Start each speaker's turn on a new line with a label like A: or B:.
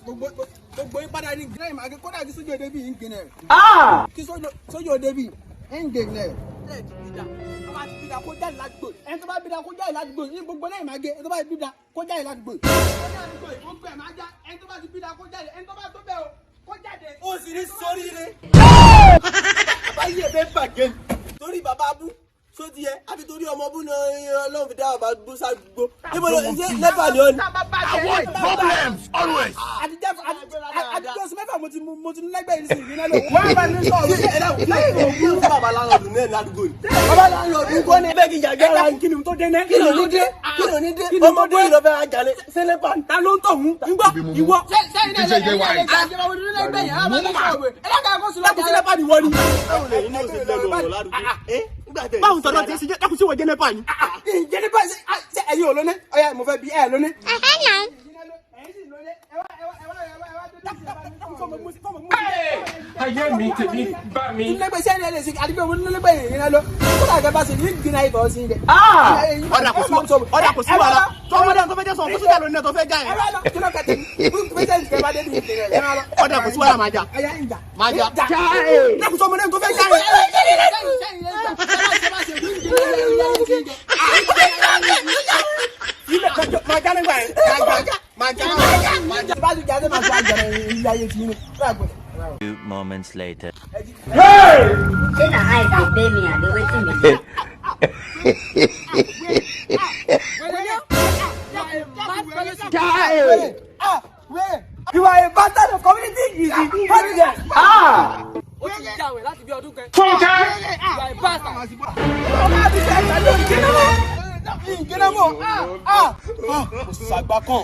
A: gbogbo ìpadà ní gíráì máa kódà kí sójú òde bíi ń gẹnẹ kí sójú òde bíi ń gẹnẹ lẹ́ẹ̀dì bídà tó bá ti bídà kó jáde ládùúgbò ẹni tó bá bídà kó jáde ládùúgbò ní gbogbo lẹ́yìn máa gé ẹni tó bá bídà kó jáde ládùúgbò ó gbẹ máa já ẹni tó bá ti bídà kó jáde ẹni tó bá tó bẹ o kó jáde. ó sì ní sórí rẹ báyìí ẹ fẹ́ bàjẹ́ torí bàbá abú sóti yẹ àti torí ọmọ bú náà Ọlọ́run fi dá bàbá bú sádùúgbò níbo ló ṣe NEPA ni ó ní.
B: avoid problems always.
A: àtijọ́ sí mẹ́fà mo ti lẹ́gbẹ̀ẹ́ yìí sí ìrìnà lò. wọ́n bá ní sọ̀rọ̀ sí ẹ̀dá òkú bàbá láńlọ́ọ̀dù náà ní àdúgbò yìí. bàbá láńlọ́ọ̀dù ń kọ́ ní bẹ́ẹ̀ kí jàgé ara kí ni tó dé náà. kí ló ní dé ọmọdé yìí lọ fẹ́ ajalè sí NEPA. ta ló ń tọ̀ mú ngbọ́ ìwọ. sẹ́yìn náà báwo sọ̀rọ̀ tí dákun sí wọ jẹ́ NEPA ni. jẹ́ NEPA ṣe ẹ̀yin ò lóní ọ̀yà mo fẹ́ bí ẹ̀ lóní.
B: ayé mi tèmi bá mi.
A: nílẹ̀gbẹ̀ sẹ́ni ẹ̀ lè ṣe àdìgbò wọn nílẹ̀gbẹ̀ yìí rẹ lọ kó dàgbà bá ṣe ní gbìnà ìbọn sí ibẹ̀. ọ̀dà kò sí wàhálà tọ́mọdé tó fẹ́ jẹ́ sọ fún sídà lónìí tó fẹ́ já yẹn. ọ̀dà kò sí wàhálà máa jà máa jà. dákun tọ́mọdé tó fẹ́ já yẹn.
C: Few moments later.
D: Hey! Say na eye dey pay me and dey waiting me.
A: You are a bastard of community. You ó ti jáwé láti bí ọdún kan.
B: Fúnkẹ́.
A: You are a bastard. ọmọ àti sẹ́yìn àti ìkínámọ̀. ìkínámọ̀. kò sí àgbà kan.